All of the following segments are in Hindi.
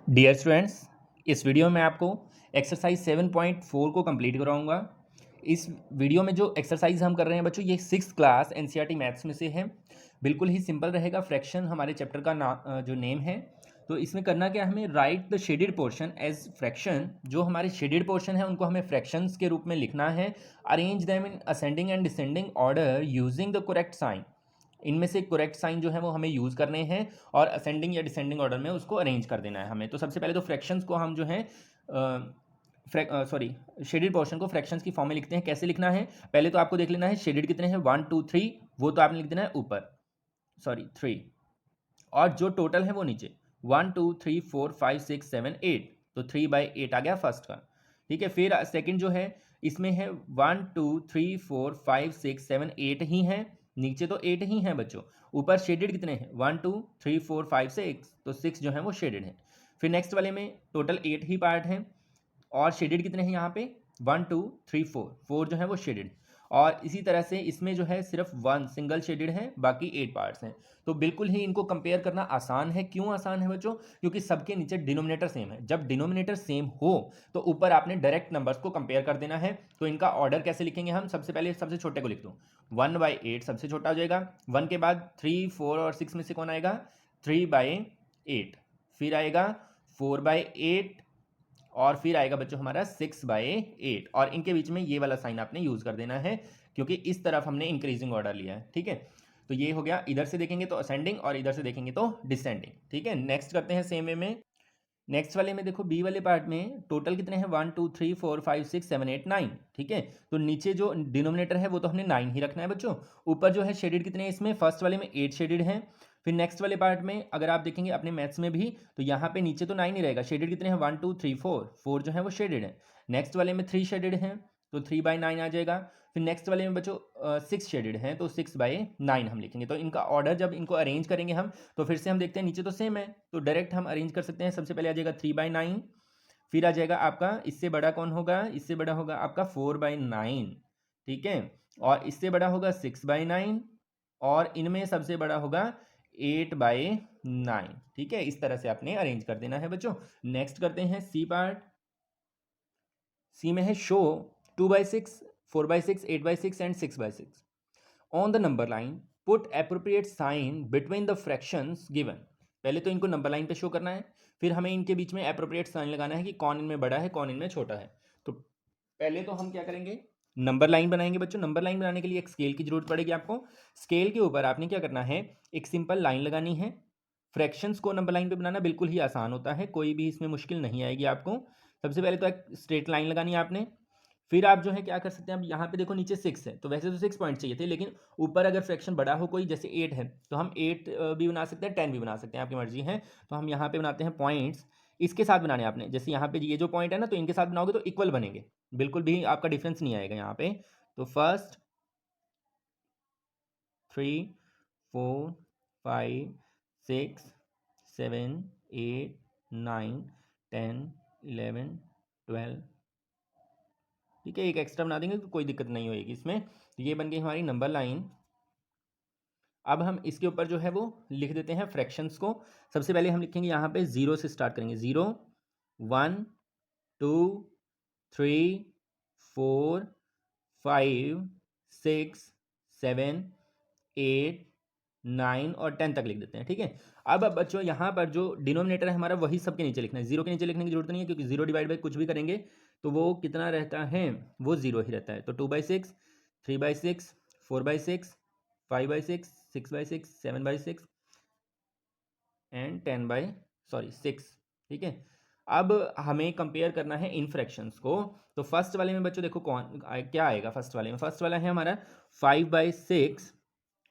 डियर स्टूडेंट्स, इस वीडियो में आपको एक्सरसाइज 7.4 को कंप्लीट कराऊंगा। इस वीडियो में जो एक्सरसाइज हम कर रहे हैं बच्चों, ये 6th क्लास एनसीईआरटी मैथ्स में से है। बिल्कुल ही सिंपल रहेगा। फ्रैक्शन हमारे चैप्टर का जो नेम है। तो इसमें करना क्या है, हमें write the shaded portion as fraction. जो हमारे शेडेड पोर्शन है उनको हमें फ्रैक्शंस के रूप में लिखना है। Arrange them in ascending and descending order using the correct sign. इनमें से करेक्ट साइन जो है वो हमें यूज़ करने हैं और असेंडिंग या डिसेंडिंग ऑर्डर में उसको अरेंज कर देना है हमें। तो सबसे पहले तो फ्रैक्शंस को हम जो है शेडेड पोर्शन को फ्रैक्शंस की फॉर्म में लिखते हैं। कैसे लिखना है, पहले तो आपको देख लेना है शेडेड कितने हैं, 1 2 3। वो तो आपने लिख देना है ऊपर, 3। और जो टोटल है वो नीचे, 1 2 3 4 5 6 7 8। तो 3/8 आ गया फर्स्ट का। ठीक है, फिर सेकंड जो है इसमें है 1 2 3 4 5 6 7 8 ही है। नीचे तो 8 ही हैं बच्चों। ऊपर शेडेड कितने हैं, 1 2 3 4 5 6। तो 6 जो है वो शेडेड है। फिर नेक्स्ट वाले में टोटल 8 ही पार्ट हैं और शेडेड कितने हैं यहाँ पे, 1 2 3 4 जो है वो शेडेड। और इसी तरह से इसमें जो है सिर्फ 1 सिंगल शेडेड है, बाकी 8 पार्ट्स हैं। तो बिल्कुल ही इनको कंपेयर करना आसान है। क्यों आसान है बच्चों, क्योंकि सबके नीचे डिनोमिनेटर सेम है। जब डिनोमिनेटर सेम हो तो ऊपर आपने डायरेक्ट नंबर्स को कंपेयर कर देना है। तो इनका ऑर्डर कैसे लिखेंगे हम, सबसे पहले सबसे छोटे को लिख दूँ, 1/8 सबसे छोटा हो जाएगा। 1 के बाद 3 4 और 6 में से कौन आएगा, 3/8। फिर आएगा 4/8 और फिर आएगा बच्चों हमारा 6/8। और इनके बीच में ये वाला साइन आपने यूज कर देना है, क्योंकि इस तरफ हमने इंक्रीजिंग ऑर्डर लिया है। ठीक है, तो ये हो गया। इधर से देखेंगे तो असेंडिंग और इधर से देखेंगे तो डिसेंडिंग। ठीक है, नेक्स्ट करते हैं सेम वे में। नेक्स्ट वाले में देखो, बी वाले पार्ट में टोटल कितने हैं, 1 2 3 4 5 6 7 8 9। ठीक है, तो नीचे जो डिनोमिनेटर है वो तो हमने 9 ही रखना है बच्चों। ऊपर जो है शेडेड कितने हैं, इसमें फर्स्ट वाले में 8 शेडेड हैं। फिर नेक्स्ट वाले पार्ट में अगर आप देखेंगे अपने मैथ्स में भी, तो यहाँ पे नीचे तो 9 ही रहेगा। शेडेड कितने हैं, 1 2 3 4 जो है वो शेडेड है। नेक्स्ट वाले में 3 शेडेड हैं, तो 3/9 आ जाएगा। फिर नेक्स्ट वाले में बच्चों 6 शेडेड हैं, तो 6/9 हम लिखेंगे। तो इनका ऑर्डर जब इनको अरेंज करेंगे हम, तो फिर से हम देखते हैं नीचे तो सेम है, तो डायरेक्ट हम अरेंज कर सकते हैं। सबसे पहले आ जाएगा 3/9। फिर आ जाएगा आपका, इससे बड़ा कौन होगा, इससे बड़ा होगा आपका 4/9। ठीक है, और इससे बड़ा होगा 6/9 और इनमें सबसे बड़ा होगा 8/9। ठीक है, इस तरह से आपने अरेंज कर देना है बच्चों। नेक्स्ट करते हैं सी पार्ट। सी में है show 2/6 4/6 8/6 and 6/6 on the number line, put appropriate sign between the fractions given. पहले तो इनको नंबर लाइन पे शो करना है, फिर हमें इनके बीच में एप्रोप्रिएट साइन लगाना है कि कौन इनमें बड़ा है कौन इनमें छोटा है। तो पहले तो हम क्या करेंगे, नंबर लाइन बनाएंगे बच्चों। नंबर लाइन बनाने के लिए एक स्केल की जरूरत पड़ेगी आपको। स्केल के ऊपर आपने क्या करना है, एक सिंपल लाइन लगानी है। फ्रैक्शंस को नंबर लाइन पे बनाना बिल्कुल ही आसान होता है, कोई भी इसमें मुश्किल नहीं आएगी आपको। सबसे पहले तो एक स्ट्रेट लाइन लगानी है आपने। फिर आप जो है क्या कर सकते हैं, अब यहाँ पे देखो नीचे 6 है, तो वैसे तो 6 पॉइंट चाहिए थे, लेकिन ऊपर अगर फ्रैक्शन बड़ा हो कोई, जैसे 8 है, तो हम 8 भी बना सकते हैं, 10 भी बना सकते हैं, आपकी मर्जी है। तो हम यहाँ पे बनाते हैं पॉइंट्स। इसके साथ बनाने हैं आपने, जैसे यहाँ पे ये जो पॉइंट है ना, तो इनके साथ बनाओगे तो इक्वल बनेंगे, बिल्कुल भी आपका डिफरेंस नहीं आएगा यहाँ पे। तो फर्स्ट 3 4 5 6 7 8 9 10 11 12। ठीक है, एक एक्स्ट्रा बना देंगे तो कोई दिक्कत नहीं होगी इसमें। तो ये बन गई हमारी नंबर लाइन। अब हम इसके ऊपर जो है वो लिख देते हैं फ्रैक्शंस को। सबसे पहले हम लिखेंगे यहाँ पे 0 से स्टार्ट करेंगे। 0 1 2 3 4 5 6 7 8 9 और 10 तक लिख देते हैं। ठीक है, अब बच्चों यहाँ पर जो डिनोमिनेटर है हमारा वही सबके नीचे लिखना है। 0 के नीचे लिखने की जरूरत नहीं है, क्योंकि 0 डिवाइड बाई कुछ भी करेंगे तो वो कितना रहता है, वो 0 ही रहता है। तो 2/6 3/6 4/6 5/6 6/6 7/6 एंड 6। ठीक है, अब हमें कंपेयर करना है इन फ्रैक्शंस को। तो फर्स्ट वाले में बच्चों देखो कौन क्या आएगा। फर्स्ट वाले में, फर्स्ट वाला है हमारा 5/6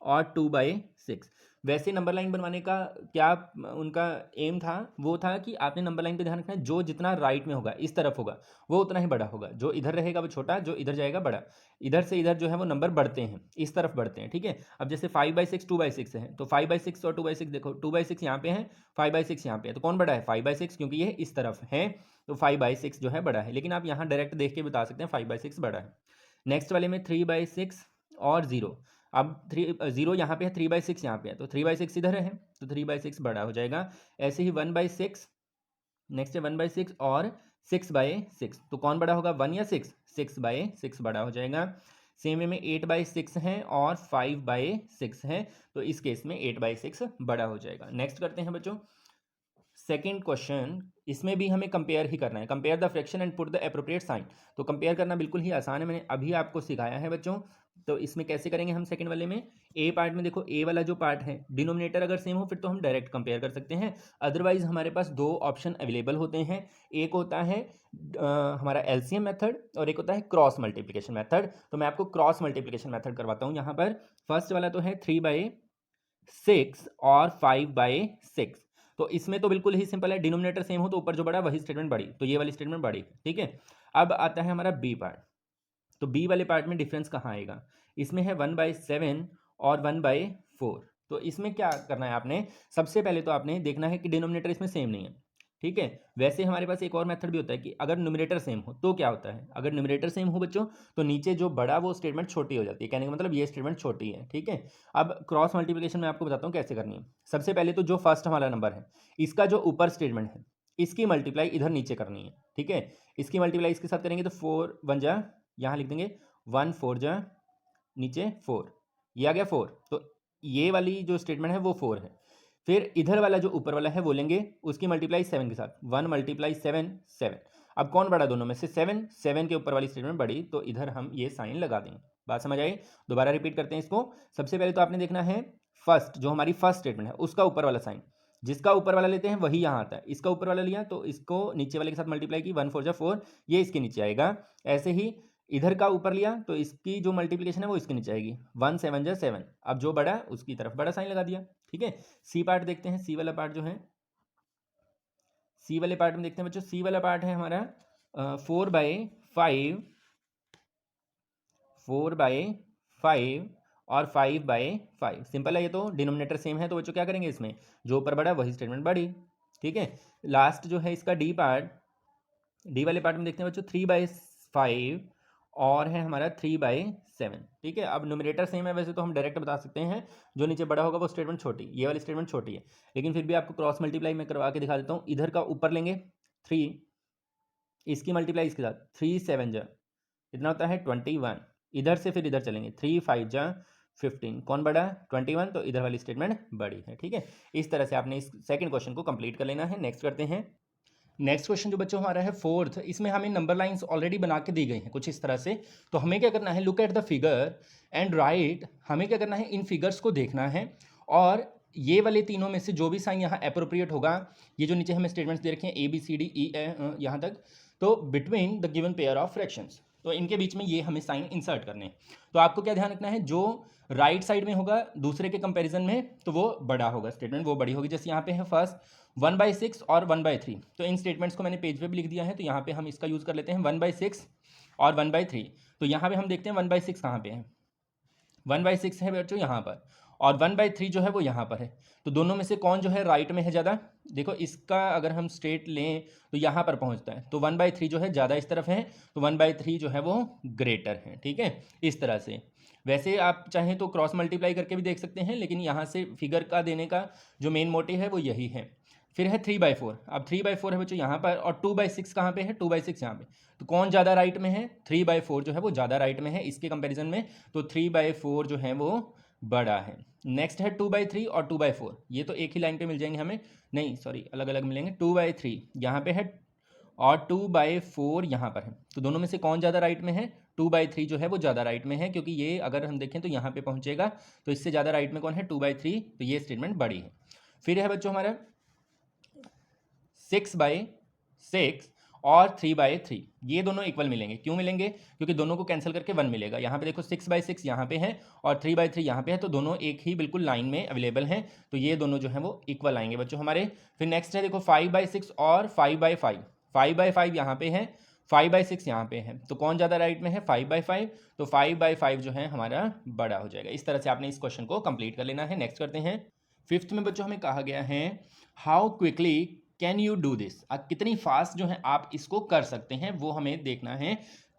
और 2/6। वैसे नंबर लाइन बनवाने का क्या उनका एम था, वो था कि आपने नंबर लाइन पे ध्यान रखना है, जो जितना राइट में होगा इस तरफ होगा वो उतना ही बड़ा होगा, जो इधर रहेगा वो छोटा, जो इधर जाएगा बड़ा। इधर से इधर जो है वो नंबर बढ़ते हैं, इस तरफ बढ़ते हैं। ठीक है, अब जैसे 5/6 2/6 है, तो 5/6 और 2/6 देखो, 2/6 यहाँ पे है, 5/6 यहाँ पे है, तो कौन बड़ा है, 5/6, क्योंकि ये इस तरफ है। तो 5/6 जो है बड़ा है, लेकिन आप यहाँ डायरेक्ट देख के बता सकते हैं 5/6 बड़ा है। नेक्स्ट वाले में 3/6 और 0। अब 0 यहाँ पे है, 3/6 यहाँ पे है, तो 3/6 इधर है, तो 3/6 बड़ा हो जाएगा। ऐसे ही 1/6 नेक्स्ट है 1/6 और 6/6, तो कौन बड़ा होगा 1 या 6? 6/6 बड़ा हो जाएगा। सेम वे में 8/6 है और 5/6 है, तो इस केस में 8/6 बड़ा हो जाएगा। नेक्स्ट करते हैं बच्चों सेकेंड क्वेश्चन। इसमें भी हमें कंपेयर ही करना है, compare the fraction and put the appropriate sign. तो कंपेयर करना बिल्कुल ही आसान है, मैंने अभी आपको सिखाया है बच्चों। तो इसमें कैसे करेंगे हम सेकंड वाले में, ए पार्ट में देखो ए वाला जो पार्ट है डिनोमिनेटर अगर सेम हो फिर तो हम डायरेक्ट कंपेयर कर सकते हैं, अदरवाइज हमारे पास दो ऑप्शन अवेलेबल होते हैं। एक होता है हमारा एलसीएम मेथड और एक होता है क्रॉस मल्टीप्लिकेशन मेथड। तो मैं आपको क्रॉस मल्टीप्लिकेशन मेथड करवाता हूँ यहाँ पर। फर्स्ट वाला तो है 3/6 और 5/6। तो इसमें तो बिल्कुल ही सिंपल है, डिनोमिनेटर सेम हो तो ऊपर जो बड़ा वही स्टेटमेंट बड़ी, तो ये वाली स्टेटमेंट बड़ी, ठीक है। अब आता है हमारा बी पार्ट। तो बी वाले पार्ट में डिफरेंस कहाँ आएगा, इसमें है 1/7 और 1/4। तो इसमें क्या करना है आपने, सबसे पहले तो आपने देखना है कि डिनोमिनेटर इसमें सेम नहीं है, ठीक है। वैसे हमारे पास एक और मेथड भी होता है कि अगर न्यूमरेटर सेम हो तो क्या होता है, अगर न्यूमरेटर सेम हो बच्चों तो नीचे जो बड़ा वो स्टेटमेंट छोटी हो जाती है, कहने का मतलब ये स्टेटमेंट छोटी है, ठीक है। अब क्रॉस मल्टीप्लिकेशन में आपको बताता हूँ कैसे करनी है। सबसे पहले तो जो फर्स्ट हमारा नंबर है इसका जो ऊपर स्टेटमेंट है इसकी मल्टीप्लाई इधर नीचे करनी है, ठीक है। इसकी मल्टीप्लाई इसके साथ करेंगे तो 4 1 जा, यहाँ लिख देंगे 1 4 जा, नीचे 4, ये आ गया 4। तो ये वाली जो स्टेटमेंट है वो 4 है। फिर इधर वाला जो ऊपर वाला है वो लेंगे, उसकी मल्टीप्लाई 7 के साथ, 1 × 7 7। अब कौन बड़ा दोनों में से, 7 7 के ऊपर वाली स्टेटमेंट बड़ी, तो इधर हम ये साइन लगा देंगे। बात समझ आई? दोबारा रिपीट करते हैं इसको। सबसे पहले तो आपने देखना है फर्स्ट जो हमारी फर्स्ट स्टेटमेंट है उसका ऊपर वाला साइन, जिसका ऊपर वाला लेते हैं वही यहाँ आता है। इसका ऊपर वाला लिया तो इसको नीचे वाले के साथ मल्टीप्लाई की, 1 4 जा 4, ये इसके नीचे आएगा। ऐसे ही इधर का ऊपर लिया तो इसकी जो मल्टीप्लिकेशन है वो इसके नीचे आएगी, 1 7 जा 7। अब जो बड़ा उसकी तरफ बड़ा साइन लगा दिया, ठीक है। सी पार्ट देखते हैं, सी वाला पार्ट जो है, सी वाले पार्ट में देखते हैं बच्चों। सी वाला पार्ट है हमारा 4/5, 4/5 और 5/5। सिंपल है ये, तो डिनोमिनेटर सेम है तो बच्चों क्या करेंगे, इसमें जो ऊपर बड़ा वही स्टेटमेंट बड़ी, ठीक है। लास्ट जो है इसका डी पार्ट, डी वाले पार्ट में देखते हैं बच्चों 3/5 और है हमारा 3/7, ठीक है। अब न्यूमरेटर सेम है वैसे तो हम डायरेक्ट बता सकते हैं जो नीचे बड़ा होगा वो स्टेटमेंट छोटी, ये वाली स्टेटमेंट छोटी है, लेकिन फिर भी आपको क्रॉस मल्टीप्लाई में करवा के दिखा देता हूँ। इधर का ऊपर लेंगे 3, इसकी मल्टीप्लाई इसके साथ, 3 7 जा कितना होता है 21। इधर से फिर इधर चलेंगे, 3 5 जा 15, कौन बड़ा 21, तो इधर वाली स्टेटमेंट बड़ी है, ठीक है। इस तरह से आपने इस सेकंड क्वेश्चन को कंप्लीट कर लेना है। नेक्स्ट करते हैं। नेक्स्ट क्वेश्चन जो बच्चों हमारा है फोर्थ, इसमें हमें नंबर लाइंस ऑलरेडी बना के दी गई हैं कुछ इस तरह से। तो हमें क्या करना है, look at the figure and right, हमें क्या करना है इन फिगर्स को देखना है और ये वाले तीनों में से जो भी साइन यहाँ अप्रोप्रिएट होगा, ये जो नीचे हमें स्टेटमेंट्स दे रखे हैं A B C D E यहाँ तक, तो between the given pair of fractions, तो इनके बीच में ये हमें साइन इंसर्ट करने हैं। तो आपको क्या ध्यान रखना है, जो राइट साइड में होगा दूसरे के कंपैरिजन में तो वो बड़ा होगा, स्टेटमेंट वो बड़ी होगी। जैसे यहाँ पे है फर्स्ट 1/6 और 1/3, तो इन स्टेटमेंट्स को मैंने पेज पे भी लिख दिया है, तो यहाँ पे हम इसका यूज़ कर लेते हैं 1/6 और 1/3। तो यहाँ पे हम देखते हैं 1/6 कहाँ पे है, 1/6 है बच्चों यहाँ पर, और 1/3 जो है वो यहाँ पर है। तो दोनों में से कौन जो है राइट में है ज़्यादा, देखो इसका अगर हम स्ट्रेट लें तो यहाँ पर पहुँचता है, तो 1/3 जो है ज़्यादा इस तरफ है, तो 1/3 जो है वो ग्रेटर है, ठीक है। इस तरह से वैसे आप चाहें तो क्रॉस मल्टीप्लाई करके भी देख सकते हैं, लेकिन यहाँ से फिगर का देने का जो मेन मोटिव है वो यही है। फिर है 3/4, अब 3/4 है बच्चों यहाँ पर, और 2/6 कहाँ पे है, 2/6 यहाँ पे। तो कौन ज़्यादा राइट में है, 3/4 जो है वो ज़्यादा राइट में है इसके कंपैरिजन में, तो 3/4 जो है वो बड़ा है। नेक्स्ट है 2/3 और 2/4, ये तो एक ही लाइन पे मिल जाएंगे हमें, नहीं सॉरी अलग अलग मिलेंगे। 2/3 यहाँ पे है और 2/4 यहाँ पर है, तो दोनों में से कौन ज़्यादा राइट में है, 2/3 जो है वो ज़्यादा राइट में है, क्योंकि ये अगर हम देखें तो यहाँ पे पहुँचेगा, तो इससे ज़्यादा राइट में कौन है 2/3, तो ये स्टेटमेंट बड़ी है। फिर है बच्चों हमारा 6/6 और 3/3, ये दोनों इक्वल मिलेंगे। क्यों मिलेंगे, क्योंकि दोनों को कैंसिल करके 1 मिलेगा। यहाँ पे देखो 6/6 यहाँ पे है और 3/3 यहाँ पे है, तो दोनों एक ही बिल्कुल लाइन में अवेलेबल हैं, तो ये दोनों जो है वो इक्वल आएंगे बच्चों हमारे। फिर नेक्स्ट है देखो 5/6 और 5/5, 5/5 यहाँ पे है, 5/6 यहाँ पे है, तो कौन ज़्यादा राइट में है 5/5, तो 5/5 जो है हमारा बड़ा हो जाएगा। इस तरह से आपने इस क्वेश्चन को कंप्लीट कर लेना है। नेक्स्ट करते हैं। फिफ्थ में बच्चों हमें कहा गया है how quickly can you do this, कितनी फास्ट जो है आप इसको कर सकते हैं वो हमें देखना है।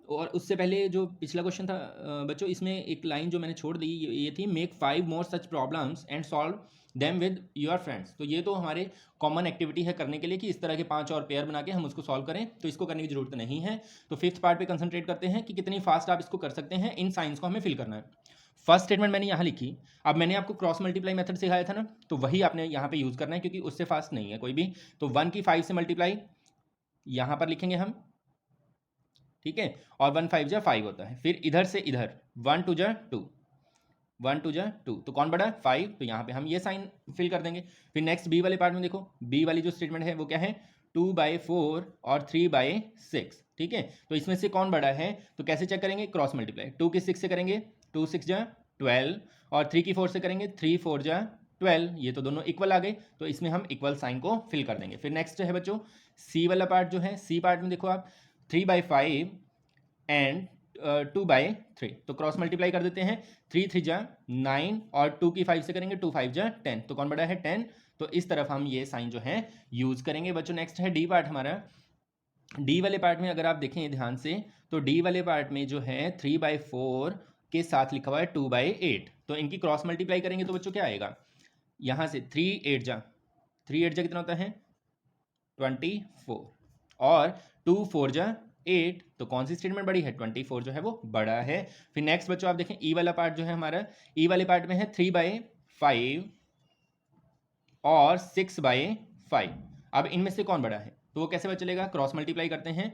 और उससे पहले जो पिछला क्वेश्चन था बच्चों, इसमें एक लाइन जो मैंने छोड़ दी ये थी, make 5 more such problems and solve them with your friends. तो ये तो हमारे कॉमन एक्टिविटी है करने के लिए कि इस तरह के 5 और पेयर बना के हम उसको सॉल्व करें, तो इसको करने की जरूरत नहीं है। तो फिफ्थ पार्ट पे कंसंट्रेट करते हैं कि कितनी फास्ट आप इसको कर सकते हैं। इन साइंस को हमें फिल करना है। फर्स्ट स्टेटमेंट मैंने यहाँ लिखी। अब मैंने आपको क्रॉस मल्टीप्लाई मेथड सिखाया था ना, तो वही आपने यहाँ पे यूज़ करना है क्योंकि उससे फास्ट नहीं है कोई भी। तो 1 की 5 से मल्टीप्लाई यहाँ पर लिखेंगे हम, ठीक है, और 1 5 जा 5 होता है। फिर इधर से इधर 1 2 जा 2, 1 2 जा 2, तो कौन बड़ा 5, तो यहाँ पे हम ये साइन फिल कर देंगे। फिर नेक्स्ट बी वाले पार्ट में देखो, बी वाली जो स्टेटमेंट है वो क्या है, 2/4 और 3/6, ठीक है। तो इसमें से कौन बड़ा है, तो कैसे चेक करेंगे, क्रॉस मल्टीप्लाई। 2 की 6 से करेंगे 2 6 जा 12, और 3 की 4 से करेंगे 3 4 जा 12, ये तो दोनों इक्वल आ गए, तो इसमें हम इक्वल साइन को फिल कर देंगे। फिर नेक्स्ट है बच्चों सी वाला पार्ट जो है, सी पार्ट में देखो आप 3/5 एंड 2/3, तो क्रॉस मल्टीप्लाई कर देते हैं। 3 3 जा 9, और 2 की 5 से करेंगे 2 5 जा 10, तो कौन बड़ा है 10, तो इस तरफ हम ये साइन जो है यूज करेंगे बच्चों। नेक्स्ट है डी पार्ट हमारा। डी वाले पार्ट में अगर आप देखें ध्यान से, तो डी वाले पार्ट में जो है 3/4 के साथ लिखा हुआ है 2/8, तो इनकी क्रॉस मल्टीप्लाई करेंगे तो बच्चों क्या आएगा, यहाँ से 3 8 जा कितना होता है 24, और 2 4 जा 8, तो कौन सी स्टेटमेंट बड़ी है, 24 जो है वो बड़ा है। फिर नेक्स्ट बच्चों आप देखें ई वाला पार्ट जो है हमारा, ई वाले पार्ट में है 3/5 और 6/5। अब इनमें से कौन बड़ा है, तो वो कैसे पता चलेगा, क्रॉस मल्टीप्लाई करते हैं।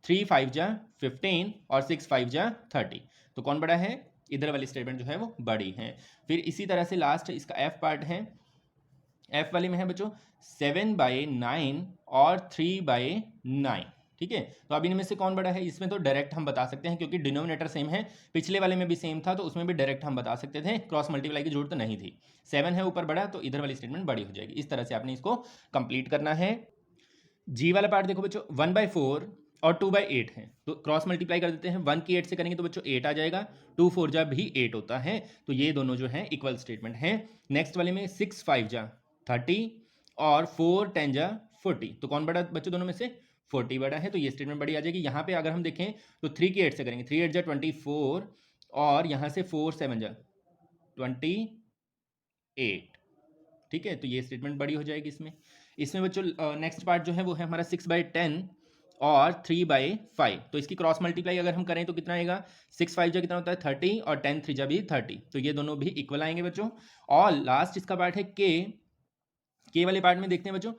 3 5 जा 15 और 6 5 जा 30, तो कौन बड़ा है, इधर वाली स्टेटमेंट जो है वो बड़ी है। फिर इसी तरह से लास्ट इसका एफ पार्ट है। एफ वाले में है बच्चों 7/9 और 3/9, ठीक है। तो अब इनमें से कौन बड़ा है, इसमें तो डायरेक्ट हम बता सकते हैं क्योंकि डिनोमिनेटर सेम है, पिछले वाले में भी सेम था, तो उसमें भी डायरेक्ट हम बता सकते थे, क्रॉस मल्टीप्लाई की जरूरत नहीं थी। 7 है ऊपर बड़ा, तो इधर वाली स्टेटमेंट बड़ी हो जाएगी। इस तरह से आपने इसको कंप्लीट करना है। जी वाला पार्ट देखो बच्चों 1/4 और 2/8 है, तो क्रॉस मल्टीप्लाई कर देते हैं। 1 की 8 से करेंगे तो बच्चों 8 आ जाएगा, 2 4 जा भी 8 होता है, तो ये दोनों जो है इक्वल स्टेटमेंट है। नेक्स्ट वाले में 6 5 जा 30 और 4 10 जा 40, तो कौन बड़ा बच्चों दोनों में से, 40 बड़ा है, तो ये स्टेटमेंट बड़ी आ जाएगी। यहाँ पे अगर हम देखें तो 3 की 8 से करेंगे, 3 8 जा 24, और यहाँ से 4 7 जा 28, ठीक है, तो ये स्टेटमेंट बड़ी हो जाएगी इसमें। इसमें बच्चों नेक्स्ट पार्ट जो है वो है हमारा 6/10 और 3/5, तो इसकी क्रॉस मल्टीप्लाई अगर हम करें तो कितना आएगा, 6 5 जा कितना होता है 30, और 10 3 जा भी 30, तो ये दोनों भी इक्वल आएंगे बच्चों। और लास्ट इसका पार्ट है के वाले पार्ट में देखते हैं बच्चों,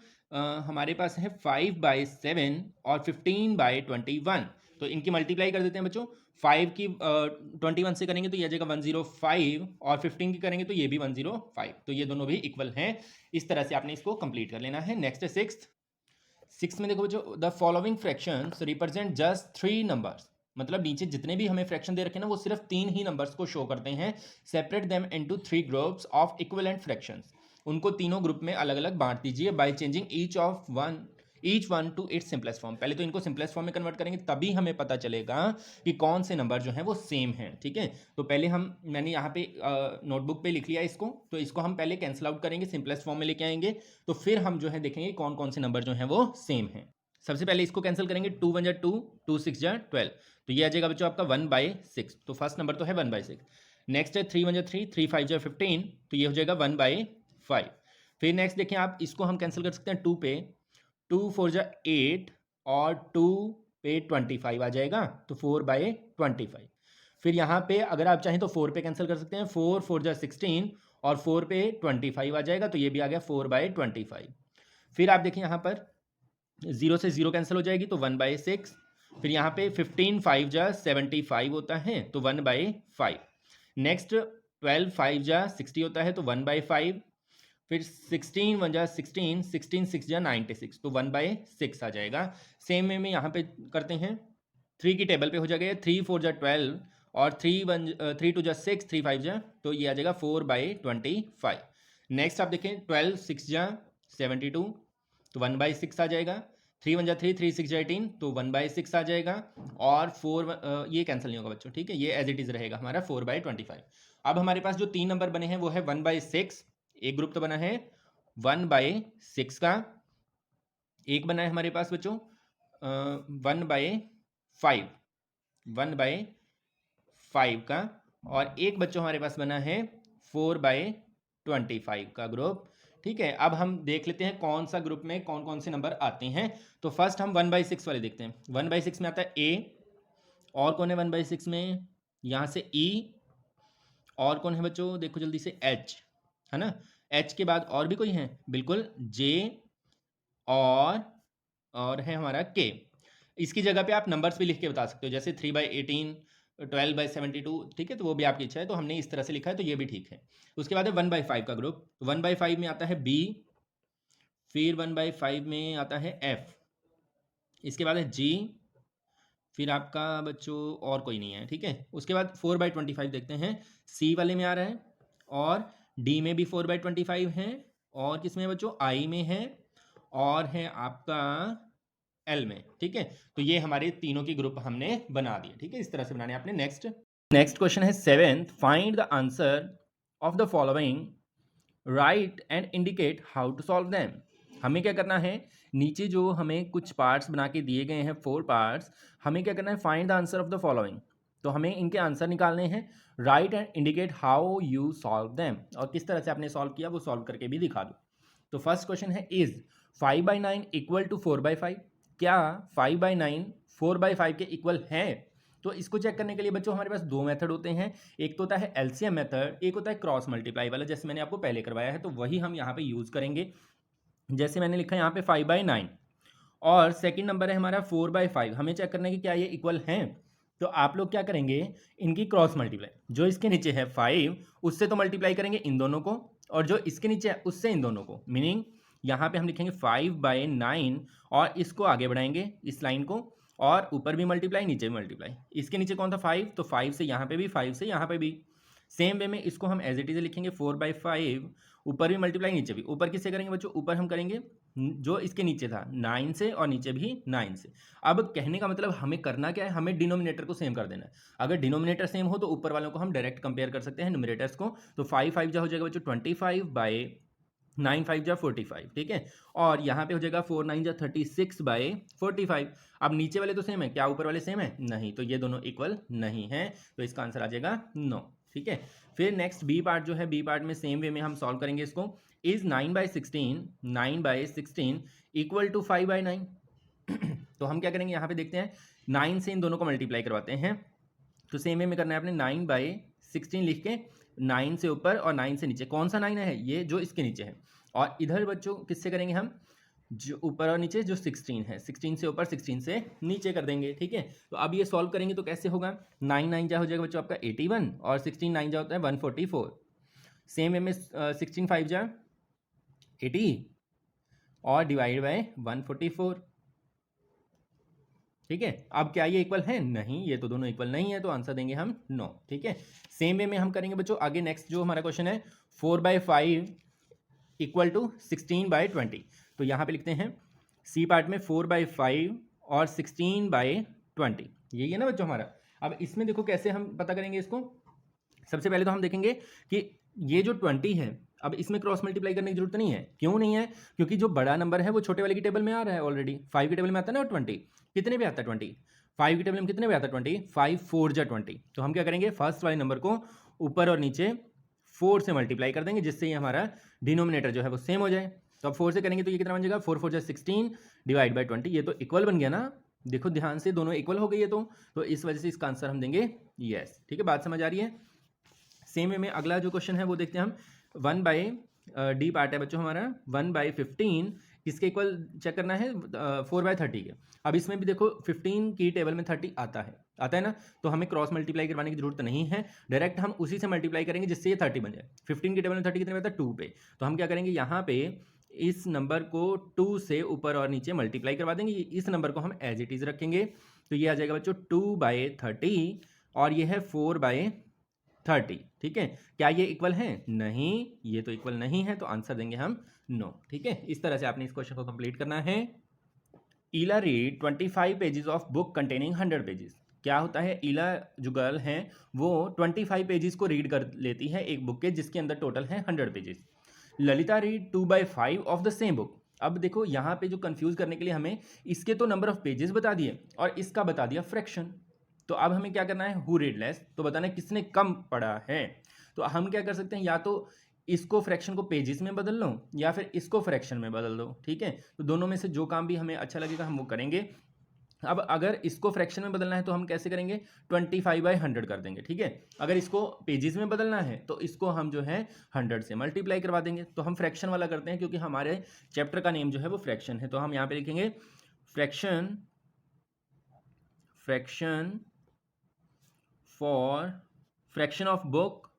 हमारे पास है 5/7 और 15/21, तो इनकी मल्टीप्लाई कर देते हैं बच्चों। 5 की 21 से करेंगे तो ये आ जाएगा 105, और 15 की करेंगे तो ये भी 105, तो ये दोनों भी इक्वल हैं। इस तरह से आपने इसको कंप्लीट कर लेना है। नेक्स्ट है सिक्स्थ में देखो बच्चों, the following fractions represent just 3 numbers, मतलब नीचे जितने भी हमें फ्रैक्शन दे रखे हैं ना वो सिर्फ 3 ही नंबर्स को शो करते हैं। Separate them into 3 groups of equivalent fractions, उनको तीनों ग्रुप में अलग अलग बांट दीजिए by changing each one two it's simplest form. पहले तो इनको सिंपलेस्ट फॉर्म में कन्वर्ट करेंगे, तभी हमें पता चलेगा कि कौन से नंबर जो है वो सेम है, ठीक है। तो पहले मैंने यहाँ पे नोटबुक पे लिख लिया इसको, तो इसको हम पहले कैंसिल आउट करेंगे, सिंपलेस्ट फॉर्म में लेके आएंगे, तो फिर हम जो है देखेंगे कौन कौन से नंबर जो है वो सेम है। सबसे पहले इसको कैंसिल करेंगे, 2 1 जा 2, 2 6 जा 12, तो ये आ जाएगा बच्चों आपका 1/6, तो फर्स्ट नंबर तो है 1/6। नेक्स्ट है 3 1 जा 3, 3 5 जा 15, तो ये हो जाएगा 1/5। फिर नेक्स्ट देखें आप, इसको हम कैंसिल कर सकते हैं 2 पे, 2 4 जा 8, और 2 पे 25 आ जाएगा, तो 4/25। फिर यहाँ पे अगर आप चाहें तो 4 पे कैंसिल कर सकते हैं, 4 4 जा 16, और 4 पे 25 आ जाएगा, तो ये भी आ गया 4/25। फिर आप देखिए यहाँ पर 0 से 0 कैंसिल हो जाएगी, तो 1/6। फिर यहाँ पे 15 5 जा 75 होता है, तो 1/5। नेक्स्ट 12 5 जा 60 होता है, तो 1/5। फिर 16 1 जा 16, 16 6 जा 96, तो 1/6 आ जाएगा। सेम वे में यहाँ पे करते हैं, 3 की टेबल पे हो जाएगा 3 4 जा 12, और 3 2 जा 6, 3 5 जा, तो ये आ जाएगा 4/25। नेक्स्ट आप देखें 12 6 जा 72, तो 1/6 आ जाएगा। 3 1 जा 3, 3 6 जा 18, तो 1/6 आ जाएगा। और 4 ये कैंसिल नहीं होगा बच्चों, ठीक है, ये एज इट इज रहेगा हमारा 4/25। अब हमारे पास जो 3 नंबर बने हैं वो है 1/6, एक ग्रुप तो बना है 1/6 का, एक बना है हमारे पास बच्चों 1/5, 1/5 का, और एक बच्चों हमारे पास बना है 4/25 का ग्रुप। ठीक है, अब हम देख लेते हैं कौन सा ग्रुप में कौन कौन से नंबर आते हैं। तो फर्स्ट हम 1/6 वाले देखते हैं। 1/6 में आता है ए, और कौन है 1/6 में, यहाँ से ई, और कौन है बच्चों, देखो जल्दी से, एच, है ना। एच के बाद और भी कोई है, बिल्कुल, जे, और है हमारा के। इसकी जगह पे आप नंबर्स भी लिख के बता सकते हो, जैसे 3/18, 12/72, ठीक है, तो वो भी आपकी इच्छा है, तो हमने इस तरह से लिखा है, तो ये भी ठीक है। उसके बाद है 1/5 का ग्रुप। 1/5 में आता है बी, फिर 1/5 में आता है एफ, इसके बाद है जी, फिर आपका बच्चों और कोई नहीं है, ठीक है। उसके बाद 4/25 देखते हैं, सी वाले में आ रहा है, और डी में भी 4/25 है, और किस में है बच्चों, आई में है, और है आपका एल में, ठीक है। तो ये हमारे तीनों की ग्रुप हमने बना दिए, ठीक है, इस तरह से बनाने आपने। नेक्स्ट क्वेश्चन है 7th, find the answer of the following, write and indicate how to solve them. हमें क्या करना है, नीचे जो हमें कुछ पार्ट्स बना के दिए गए हैं, 4 पार्ट्स, हमें क्या करना है, find the answer of the following. तो हमें इनके आंसर निकालने हैं, right and indicate how you solve them, और किस तरह से आपने सॉल्व किया वो सॉल्व करके भी दिखा दो। तो फर्स्ट क्वेश्चन है, इज 5/9 इक्वल टू 4/5। क्या 5/9 4/5 के इक्वल है? तो इसको चेक करने के लिए बच्चों हमारे पास दो मेथड होते हैं, एक तो होता है एलसीएम मेथड, एक होता है क्रॉस मल्टीप्लाई वाला, जैसे मैंने आपको पहले करवाया है, तो वही हम यहाँ पे यूज़ करेंगे। जैसे मैंने लिखा है यहाँ पे 5/9, और सेकंड नंबर है हमारा 4/5। हमें चेक करना है कि क्या ये इक्वल हैं। तो आप लोग क्या करेंगे, इनकी क्रॉस मल्टीप्लाई, जो इसके नीचे है 5 उससे तो मल्टीप्लाई करेंगे इन दोनों को, और जो इसके नीचे है उससे इन दोनों को, मीनिंग यहाँ पे हम लिखेंगे 5/9, और इसको आगे बढ़ाएंगे इस लाइन को, और ऊपर भी मल्टीप्लाई, नीचे भी मल्टीप्लाई। इसके नीचे कौन था 5, तो 5 से यहाँ पे भी, 5 से यहाँ पे भी। सेम वे में इसको हम एज इट इज लिखेंगे 4/5, ऊपर भी मल्टीप्लाई, नीचे भी। ऊपर किससे करेंगे बच्चों, ऊपर हम करेंगे जो इसके नीचे था 9 से, और नीचे भी 9 से। अब कहने का मतलब हमें करना क्या है, हमें डिनोमिनेटर को सेम कर देना है। अगर डिनोमिनेटर सेम हो तो ऊपर वालों को हम डायरेक्ट कंपेयर कर सकते हैं न्यूमरेटर्स को। तो 5/5 जो हो जाएगा बच्चों 25/9 5 जा 45, ठीक है। और यहाँ पे हो जाएगा 4/9 जा 36/45। अब नीचे वाले तो सेम है, क्या ऊपर वाले सेम है? नहीं, तो ये दोनों इक्वल नहीं है, तो इसका आंसर आ जाएगा नो, ठीक है। फिर नेक्स्ट बी पार्ट जो है, बी पार्ट में सेम वे में हम सॉल्व करेंगे इसको। Is 9/16 equal to 5/9। तो हम क्या करेंगे, यहाँ पे देखते हैं 9 से इन दोनों को मल्टीप्लाई करवाते हैं। तो सेम वे में करना है आपने, 9/16 लिख के 9 से ऊपर और 9 से नीचे। कौन सा 9 है? ये जो इसके नीचे है। और इधर बच्चों किससे करेंगे हम, जो ऊपर और नीचे जो 16 है, 16 से ऊपर 16 से नीचे कर देंगे, ठीक है। तो अब ये सॉल्व करेंगे तो कैसे होगा, 9 9 जा हो जाएगा बच्चों आपका 81, और 16 9 जा होता है 144। सेम वे में 16 5 जा 80, और डिवाइड बाय 144, ठीक है। अब क्या ये इक्वल है? नहीं, ये तो दोनों इक्वल नहीं है, तो आंसर देंगे हम नो, ठीक है। सेम वे में हम करेंगे बच्चों आगे। नेक्स्ट जो हमारा क्वेश्चन है, 4/5 इक्वल टू 16/20। तो यहाँ पे लिखते हैं सी पार्ट में 4/5 और 16/20, यही है ना बच्चों हमारा। अब इसमें देखो कैसे हम पता करेंगे इसको। सबसे पहले तो हम देखेंगे कि ये जो 20 है, अब इसमें क्रॉस मल्टीप्लाई करने की जरूरत नहीं है। क्यों नहीं है? क्योंकि जो बड़ा नंबर है वो छोटे वाले की टेबल में आ रहा है ऑलरेडी। 5 की टेबल में आता है ना 20, कितने पे आता है 20, 5 की टेबल में कितने पे आता है 20, 5 4 जा 20। तो हम क्या करेंगे, फर्स्ट वाले नंबर को ऊपर और नीचे 4 से मल्टीप्लाई कर देंगे, जिससे ये हमारा डिनोमिनेटर जो है वो सेम हो जाए। तो अब 4 से करेंगे तो ये कितना बन जाएगा, 4 4 जा 16 डिवाइड बाई 20। ये तो इक्वल बन गया ना, देखो ध्यान से, दोनों इक्वल हो गई है। तो इस वजह से इसका आंसर हम देंगे यस, ठीक है। बात समझ आ रही है। सेम वे में अगला जो क्वेश्चन है वो देखते हैं हम। 1/डी पार्ट है बच्चों हमारा, 1/15 किसके इक्वल चेक करना है, 4/30 के। अब इसमें भी देखो 15 की टेबल में 30 आता है ना, तो हमें क्रॉस मल्टीप्लाई करवाने की जरूरत नहीं है, डायरेक्ट हम उसी से मल्टीप्लाई करेंगे जिससे ये 30 बन जाए। 15 की टेबल में 30 कितने आता है, 2 पे। तो हम क्या करेंगे, यहाँ पे इस नंबर को 2 से ऊपर और नीचे मल्टीप्लाई करवा देंगे, इस नंबर को हम एज इट इज रखेंगे। तो ये आ जाएगा बच्चों 2/30, और ये है 4/30, ठीक है। क्या ये इक्वल है? नहीं, ये तो इक्वल नहीं है, तो आंसर देंगे हम नो, ठीक है। इस तरह से आपने इस क्वेश्चन को कंप्लीट करना है। Ila read 25 pages of book containing 100 pages. क्या होता है, ईला जो गर्ल है वो 25 पेजेस को रीड कर लेती है एक बुक के, जिसके अंदर टोटल है 100 pages. Lalita read 2/5 of the same book. अब देखो यहाँ पे जो कंफ्यूज करने के लिए हमें इसके तो नंबर ऑफ पेजेस बता दिए और इसका बता दिया फ्रैक्शन। तो अब हमें क्या करना है, हु रेड लेस, तो बताना है किसने कम पढ़ा है। तो हम क्या कर सकते हैं, या तो इसको फ्रैक्शन को पेजेस में बदल लो या फिर इसको फ्रैक्शन में बदल दो, ठीक है। तो दोनों में से जो काम भी हमें अच्छा लगेगा हम वो करेंगे। अब अगर इसको फ्रैक्शन में बदलना है तो हम कैसे करेंगे, 25/100 कर देंगे, ठीक है। अगर इसको पेजेस में बदलना है तो इसको हम जो है 100 से मल्टीप्लाई करवा देंगे। तो हम फ्रैक्शन वाला करते हैं क्योंकि हमारे चैप्टर का नेम जो है वो फ्रैक्शन है। तो हम यहाँ पे लिखेंगे fraction for fraction of book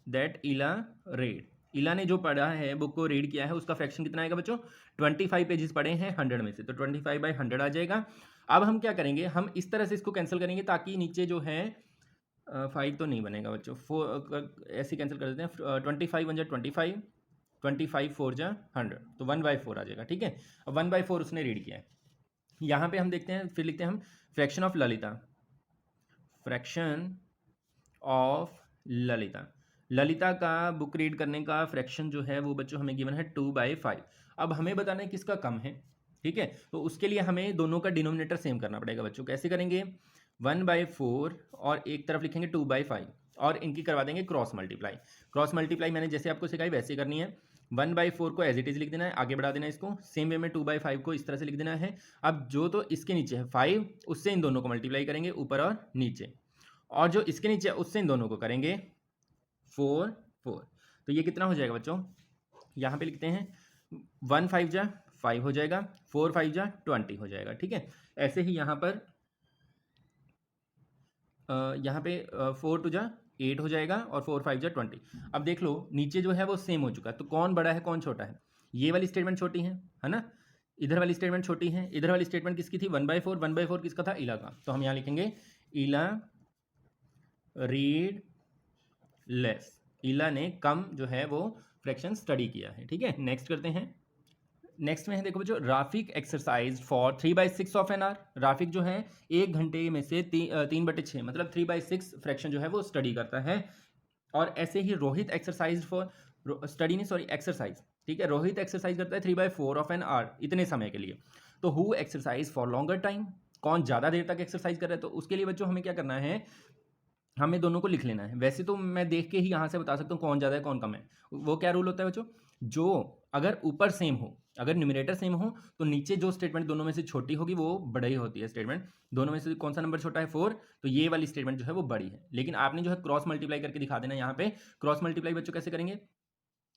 that इला रेड। इला ने जो पढ़ा है, बुक को रीड किया है, उसका फ्रैक्शन कितना आएगा बच्चों, 25 पेजेस पढ़े हैं 100 में से, तो 25/100 आ जाएगा। अब हम क्या करेंगे, हम इस तरह से इसको कैंसिल करेंगे ताकि नीचे जो है 5 तो नहीं बनेगा बच्चों, 4 ऐसे कैंसिल कर देते हैं। 25 वन जा 25, 25 4 जा 100, तो 1/4 आ जाएगा, ठीक है। अब 1/4 उसने रीड किया है। यहाँ पे हम देखते हैं, फिर लिखते हैं हम fraction of Lalita. Fraction of Lalita, Lalita का बुक रीड करने का फ्रैक्शन जो है वो बच्चों हमें गिवन है 2/5। अब हमें बताना है किसका कम है, ठीक है। तो उसके लिए हमें दोनों का डिनोमिनेटर सेम करना पड़ेगा बच्चों। कैसे करेंगे, 1/4 और एक तरफ लिखेंगे 2/5 और इनकी करवा देंगे क्रॉस मल्टीप्लाई। क्रॉस मल्टीप्लाई मैंने जैसे आपको सिखाई वैसे करनी है। 1/4 को एज इट इज लिख देना है, आगे बढ़ा देना है इसको। सेम वे में 2/5 को इस तरह से लिख देना है। अब जो तो इसके नीचे है 5, उससे इन दोनों को मल्टीप्लाई करेंगे ऊपर और नीचे, और जो इसके नीचे उससे इन दोनों को करेंगे 4 4। तो ये कितना हो जाएगा बच्चों, यहाँ पे लिखते हैं 1 5 जा 5 हो जाएगा, 4 5 जा 20 हो जाएगा, ठीक है। ऐसे ही यहाँ पर यहाँ पे 4 2 जा 8 हो जाएगा और 4 5 जा 20। अब देख लो नीचे जो है वो सेम हो चुका है, तो कौन बड़ा है कौन छोटा है, ये वाली स्टेटमेंट छोटी है ना, इधर वाली स्टेटमेंट छोटी है। इधर वाली स्टेटमेंट किसकी थी, 1/4, 1/4 किसका था, इला का। तो हम यहाँ लिखेंगे इला रीड लेस, इला ने कम जो है वो फ्रैक्शन स्टडी किया है, ठीक है। नेक्स्ट करते हैं। नेक्स्ट में है देखो बच्चों, Rafiq exercise for 3/6 of an hour. Rafiq जो है 1 घंटे में से 3/6 मतलब 3/6 फ्रैक्शन जो है वो स्टडी करता है। और ऐसे ही रोहित एक्सरसाइज फॉर, स्टडी नहीं सॉरी एक्सरसाइज, ठीक है। रोहित एक्सरसाइज करता है 3/4 ऑफ एन आवर, इतने समय के लिए। तो who exercise for longer time, कौन ज़्यादा देर तक एक्सरसाइज कर रहा है। तो उसके लिए बच्चों हमें क्या करना है, हमें दोनों को लिख लेना है। वैसे तो मैं देख के ही यहाँ से बता सकता हूँ कौन ज़्यादा है कौन कम है। वो क्या रूल होता है बच्चों, जो अगर ऊपर सेम हो, अगर न्यूमरेटर सेम हो तो नीचे जो स्टेटमेंट दोनों में से छोटी होगी वो बड़ी होती है स्टेटमेंट। दोनों में से कौन सा नंबर छोटा है, 4, तो ये वाली स्टेटमेंट जो है वो बड़ी है। लेकिन आपने जो है क्रॉस मल्टीप्लाई करके दिखा देना। यहाँ पे क्रॉस मल्टीप्लाई बच्चों कैसे करेंगे,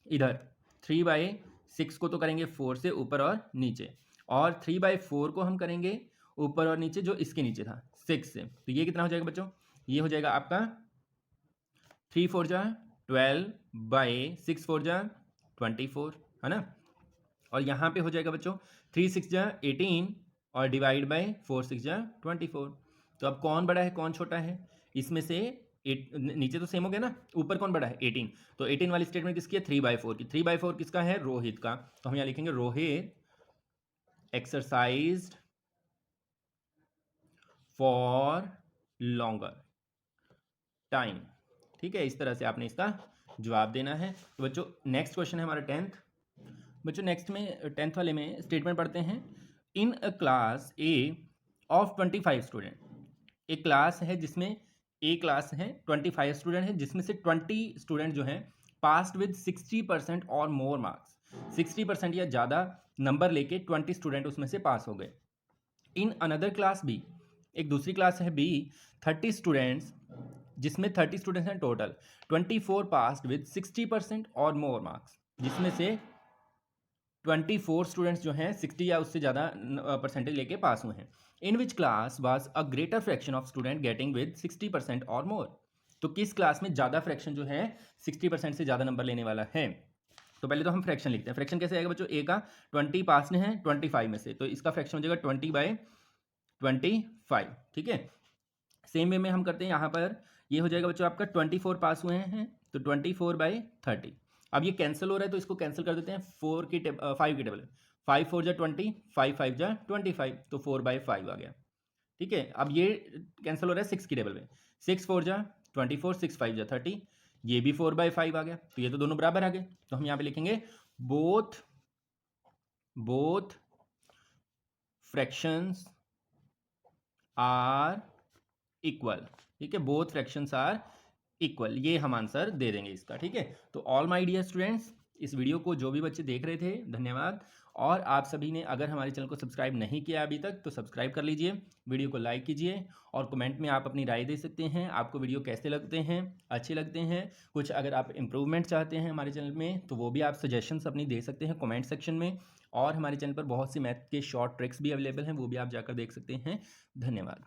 इधर 3/6 को तो करेंगे 4 से ऊपर और नीचे, और 3/4 को हम करेंगे ऊपर और नीचे जो इसके नीचे था 6 से। तो ये कितना हो जाएगा बच्चों, ये हो जाएगा आपका 3 4 जा 12/6 4 जा 24, है ना। और यहाँ पे हो जाएगा बच्चों 3 6 जा 18 और डिवाइड बाय 4 6 जा 24। तो अब कौन बड़ा है कौन छोटा है, इसमें से नीचे तो सेम हो गया ना, ऊपर कौन बड़ा है 18। तो 18 वाली स्टेटमेंट किसकी है, 3/4 की। 3/4 किसका है, रोहित का। तो हम यहाँ लिखेंगे Rohit exercised for longer time, ठीक है। इस तरह से आपने इसका जवाब देना है। तो बच्चों नेक्स्ट क्वेश्चन है हमारा 10th। बच्चों नेक्स्ट में 10th वाले में स्टेटमेंट पढ़ते हैं, in a class A of 25 student. एक क्लास है जिसमें ए क्लास है 25 स्टूडेंट है, जिसमें से 20 स्टूडेंट जो हैं पास्ड विद 60% और मोर मार्क्स। 60% या ज़्यादा नंबर लेके 20 स्टूडेंट उसमें से पास हो गए। इन अनदर क्लास बी, एक दूसरी क्लास है बी, 30 स्टूडेंट्स, जिसमें 30 स्टूडेंट्स हैं टोटल, 24 पास्ड विद 60% और मोर मार्क्स, जिसमें से 24 स्टूडेंट्स जो हैं 60 या उससे ज़्यादा परसेंटेज लेके पास हुए हैं। In which class was a greater fraction of student getting with 60% और मोर। तो किस क्लास में ज़्यादा फ्रैक्शन जो है 60% से ज़्यादा नंबर लेने वाला है। तो पहले तो हम फ्रैक्शन लिखते हैं। फ्रैक्शन कैसे आएगा बच्चों, ए का 20 पास है 25 में से, तो इसका फ्रैक्शन हो जाएगा 20/25, ठीक है। सेम वे में हम करते हैं यहाँ पर, ये हो जाएगा बच्चों आपका 24 पास हुए हैं तो 24/30। अब ये कैंसिल हो रहा है तो इसको कैंसिल कर देते हैं 5 की टेबल में। 5 4 जा 20, 5 5 जा 25, तो 4/5 आ गया, ठीक है। अब ये कैंसिल हो रहा है 6 की टेबल में। 6 4 जा 24, 6 5 जा 30, ये भी 4/5 आ गया। तो ये तो दोनों बराबर आ गए। तो हम यहाँ पे लिखेंगे बोथ फ्रैक्शंस आर इक्वल, ठीक है, बोथ फ्रैक्शंस आर इक्वल, ये हम आंसर दे देंगे इसका, ठीक है। तो ऑल माय डियर स्टूडेंट्स, इस वीडियो को जो भी बच्चे देख रहे थे धन्यवाद। और आप सभी ने अगर हमारे चैनल को सब्सक्राइब नहीं किया अभी तक तो सब्सक्राइब कर लीजिए, वीडियो को लाइक कीजिए और कमेंट में आप अपनी राय दे सकते हैं, आपको वीडियो कैसे लगते हैं, अच्छे लगते हैं, कुछ अगर आप इम्प्रूवमेंट चाहते हैं हमारे चैनल में तो वो भी आप सजेशंस अपनी दे सकते हैं कमेंट सेक्शन में। और हमारे चैनल पर बहुत सी मैथ के शॉर्ट ट्रिक्स भी अवेलेबल हैं, वो भी आप जाकर देख सकते हैं। धन्यवाद।